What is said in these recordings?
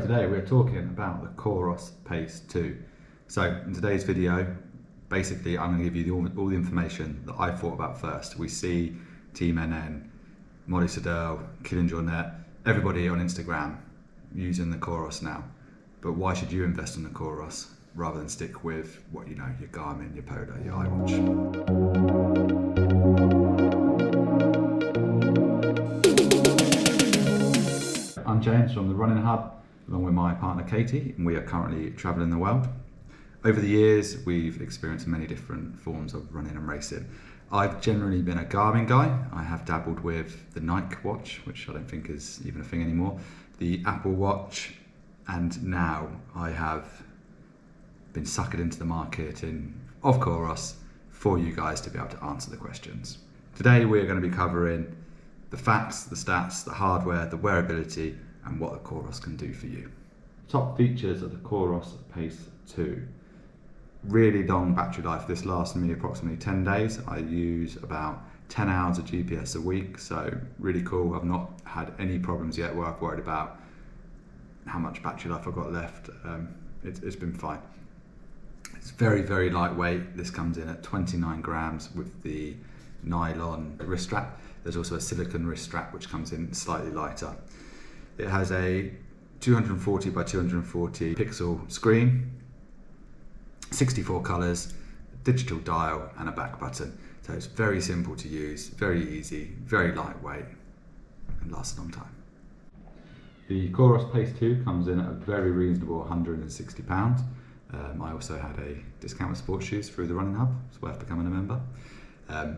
today we're talking about the Coros Pace 2. So in today's video, basically I'm going to give you all the information that I thought about first. We see Team NN, Molly Sedell, Killian Jornet, everybody on Instagram using the Coros now. But why should you invest in the Coros rather than stick with what you know, your Garmin, your Polo, your iWatch? I'm James from the Running Hub, along with my partner Katie, and we are currently travelling the world. Over the years, we've experienced many different forms of running and racing. I've generally been a Garmin guy. I have dabbled with the Nike watch, which I don't think is even a thing anymore, the Apple Watch, and now I have been suckered into the market of Coros for you guys to be able to answer the questions. Today we're going to be covering the facts, the stats, the hardware, the wearability, and what the Coros can do for you. Top features of the Coros Pace 2. Really long battery life. This lasts me approximately 10 days. I use about 10 hours of GPS a week, so really cool. I've not had any problems yet where I've worried about how much battery life I've got left. It's been fine. It's very, very lightweight. This comes in at 29 grams with the nylon wrist strap. There's also a silicone wrist strap which comes in slightly lighter. It has a 240 by 240 pixel screen, 64 colours, digital dial and a back button. So it's very simple to use, very easy, very lightweight and lasts a long time. The Coros Pace 2 comes in at a very reasonable £160. I also had a discount with sports shoes through the Running Hub. It's worth becoming a member,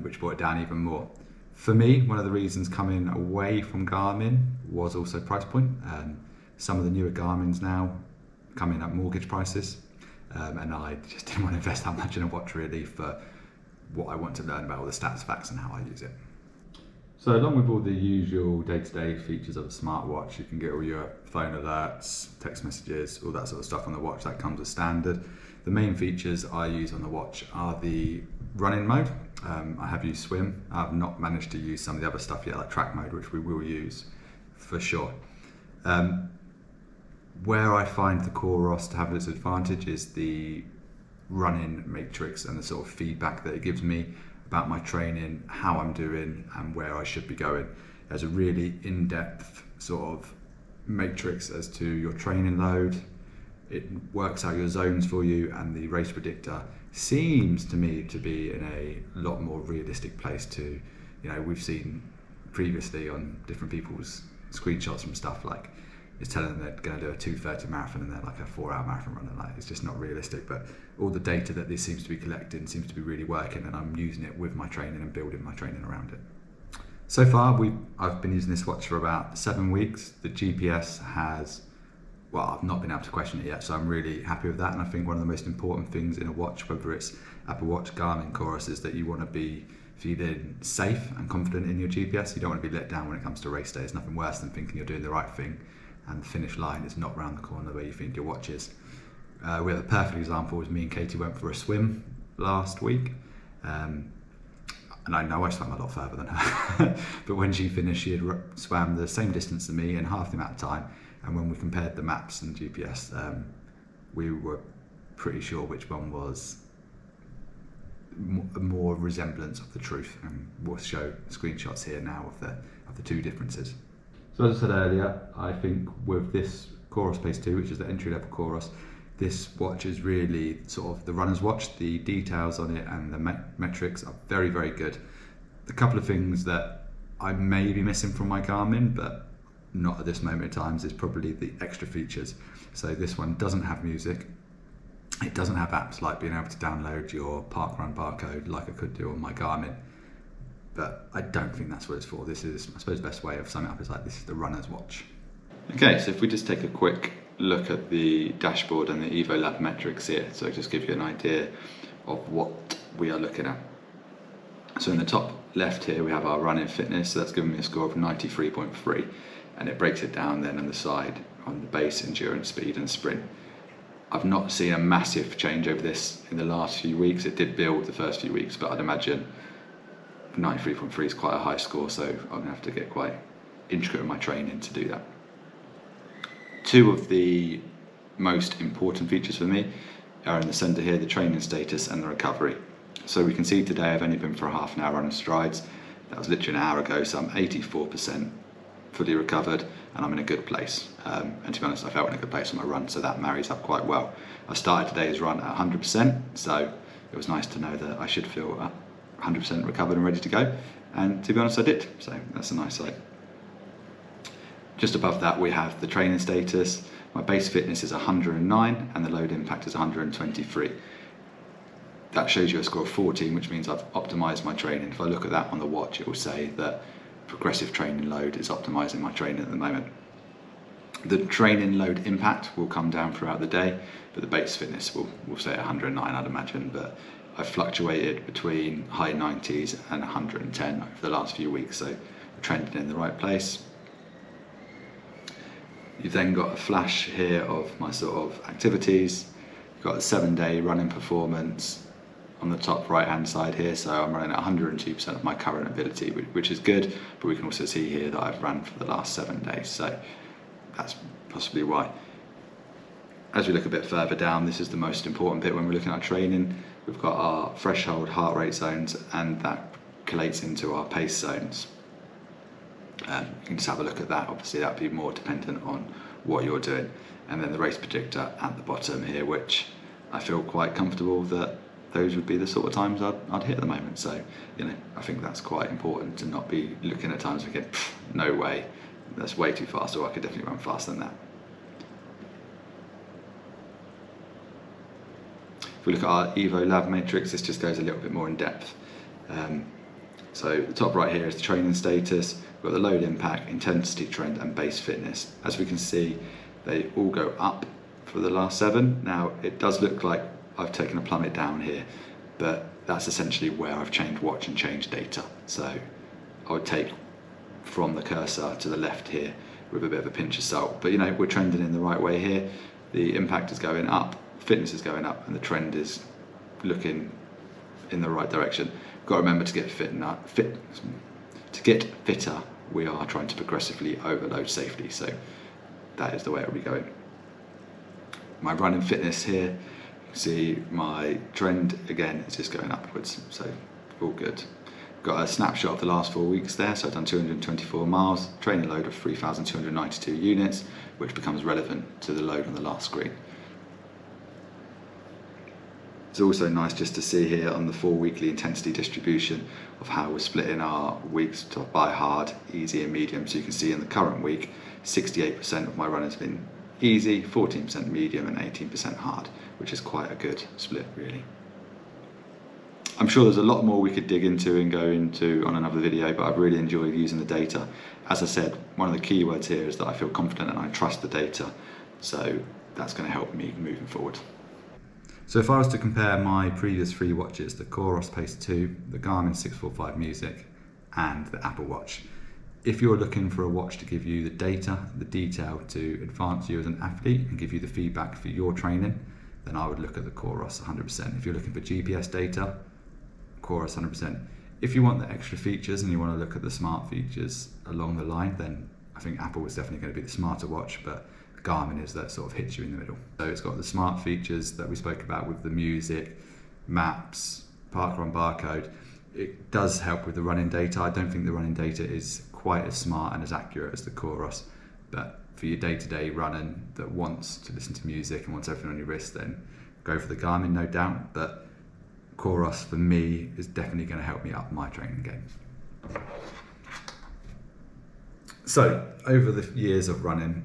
which brought it down even more. For me, one of the reasons coming away from Garmin was also price point. Some of the newer Garmins now come in at mortgage prices, and I just didn't want to invest that much in a watch really for what I want to learn about all the stats, facts and how I use it. So along with all the usual day-to-day features of a smartwatch, you can get all your phone alerts, text messages, all that sort of stuff on the watch. That comes as standard. The main features I use on the watch are the running mode. I have used swim. I've not managed to use some of the other stuff yet, like track mode, which we will use for sure. Where I find the Coros to have its advantage is the running matrix and the sort of feedback that it gives me about my training, how I'm doing and where I should be going. There's a really in-depth sort of matrix as to your training load. It works out your zones for you, and the race predictor seems to me to be in a lot more realistic place to, you know, we've seen previously on different people's screenshots from stuff like it's telling them they're going to do a 2:30 marathon and they're like a 4-hour marathon runner. Like, it's just not realistic, but all the data that this seems to be collecting seems to be really working, and I'm using it with my training and building my training around it. So far I've been using this watch for about 7 weeks. The GPS has, well, I've not been able to question it yet, so I'm really happy with that. And I think one of the most important things in a watch, whether it's Apple Watch, Garmin, Coros, is that you want to be feeling safe and confident in your GPS. You don't want to be let down when it comes to race day. There's nothing worse than thinking you're doing the right thing and the finish line is not round the corner where you think your watch is. We have a perfect example was me and Katie went for a swim last week. And I know I swam a lot further than her, but when she finished, she had swam the same distance as me in half the amount of time. And when we compared the maps and GPS, we were pretty sure which one was more resemblance of the truth. And we'll show screenshots here now of the two differences. So as I said earlier, I think with this Coros Pace 2, which is the entry-level Coros, this watch is really sort of the runner's watch. The details on it and the metrics are very, very good. A couple of things that I may be missing from my Garmin, but not at this moment in time, is probably the extra features. So this one doesn't have music. It doesn't have apps like being able to download your parkrun barcode like I could do on my Garmin. But I don't think that's what it's for. This is, I suppose, the best way of summing it up is like, this is the runner's watch. Okay, so if we just take a quick look at the dashboard and the Evo Lab metrics here, so just give you an idea of what we are looking at. So in the top left here, we have our running fitness. So that's giving me a score of 93.3, and it breaks it down then on the side on the base, endurance, speed and sprint. I've not seen a massive change over this in the last few weeks. It did build the first few weeks, but I'd imagine 93.3 is quite a high score, so I'm going to have to get quite intricate in my training to do that. Two of the most important features for me are in the centre here, the training status and the recovery. So we can see today I've only been for a half an hour on strides. That was literally an hour ago, so I'm 84% fully recovered and I'm in a good place. And to be honest, I felt in a good place on my run, so that marries up quite well. I started today's run at 100%, so it was nice to know that I should feel 100% recovered and ready to go. And to be honest, I did, so that's a nice sight. Just above that we have the training status. My base fitness is 109 and the load impact is 123. That shows you a score of 14, which means I've optimized my training. If I look at that on the watch, it will say that progressive training load is optimizing my training at the moment. The training load impact will come down throughout the day, but the base fitness will stay at 109, I'd imagine. But I've fluctuated between high 90s and 110 over the last few weeks, so we're trending in the right place. You've then got a flash here of my sort of activities. You've got a 7-day running performance on the top right hand side here, so I'm running at 102% of my current ability, which is good, but we can also see here that I've run for the last 7 days, so that's possibly why. As we look a bit further down, this is the most important bit when we're looking at our training. We've got our threshold heart rate zones, and that collates into our pace zones. You can just have a look at that. Obviously that would be more dependent on what you're doing. And then the race predictor at the bottom here, which I feel quite comfortable that those would be the sort of times I'd hit at the moment. So, you know, I think that's quite important to not be looking at times again, no way, that's way too fast, or I could definitely run faster than that. If we look at our Evo Lab matrix, this just goes a little bit more in depth. So the top right here is the training status. We've got the load impact, intensity trend and base fitness. As we can see, they all go up for the last 7. Now it does look like I've taken a plummet down here, but that's essentially where I've changed watch and changed data. So I would take from the cursor to the left here with a bit of a pinch of salt. But you know, we're trending in the right way here. The impact is going up, fitness is going up, and the trend is looking in the right direction. Got to remember to get fitter, we are trying to progressively overload safety, so that is the way it will be going. My running fitness here, you can see my trend again is just going upwards, so all good. Got a snapshot of the last 4 weeks there, so I've done 224 miles, training load of 3,292 units, which becomes relevant to the load on the last screen. It's also nice just to see here on the 4 weekly intensity distribution of how we're splitting our weeks by hard, easy and medium. So you can see in the current week, 68% of my run has been easy, 14% medium and 18% hard, which is quite a good split really. I'm sure there's a lot more we could dig into and go into on another video, but I've really enjoyed using the data. As I said, one of the key words here is that I feel confident and I trust the data. So that's going to help me moving forward. So if I was to compare my previous 3 watches, the Coros Pace 2, the Garmin 645 Music and the Apple Watch, if you're looking for a watch to give you the data, the detail to advance you as an athlete and give you the feedback for your training, then I would look at the Coros 100%. If you're looking for GPS data, Coros 100%. If you want the extra features and you want to look at the smart features along the line, then I think Apple is definitely going to be the smarter watch, but Garmin is that sort of hits you in the middle. So it's got the smart features that we spoke about with the music, maps, parkrun barcode. It does help with the running data. I don't think the running data is quite as smart and as accurate as the Coros, but for your day-to-day running that wants to listen to music and wants everything on your wrist, then go for the Garmin, no doubt. But Coros for me is definitely going to help me up my training game. So over the years of running,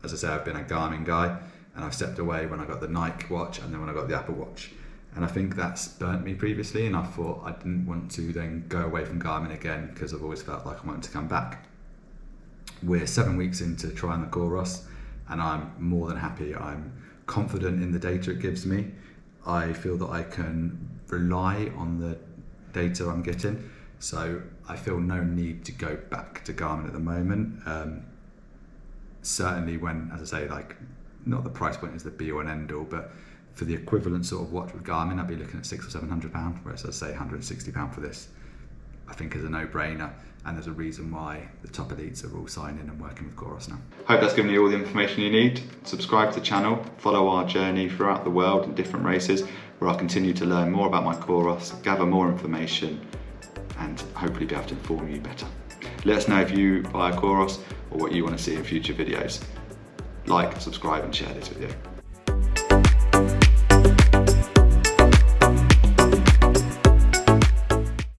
as I say, I've been a Garmin guy, and I've stepped away when I got the Nike watch and then when I got the Apple Watch. And I think that's burnt me previously, and I thought I didn't want to then go away from Garmin again because I've always felt like I wanted to come back. We're 7 weeks into trying the Coros, and I'm more than happy. I'm confident in the data it gives me. I feel that I can rely on the data I'm getting, so I feel no need to go back to Garmin at the moment. Certainly when, as I say, like, not the price point is the be all and end all, but for the equivalent sort of watch with Garmin, I'd be looking at £600 or £700, whereas I say £160 for this. I think is a no-brainer, and there's a reason why the top elites are all signing and working with Coros now. Hope that's given you all the information you need. Subscribe to the channel, follow our journey throughout the world in different races, where I'll continue to learn more about my Coros, gather more information, and hopefully be able to inform you better. Let us know if you buy a Coros or what you want to see in future videos. Like, subscribe and share this video.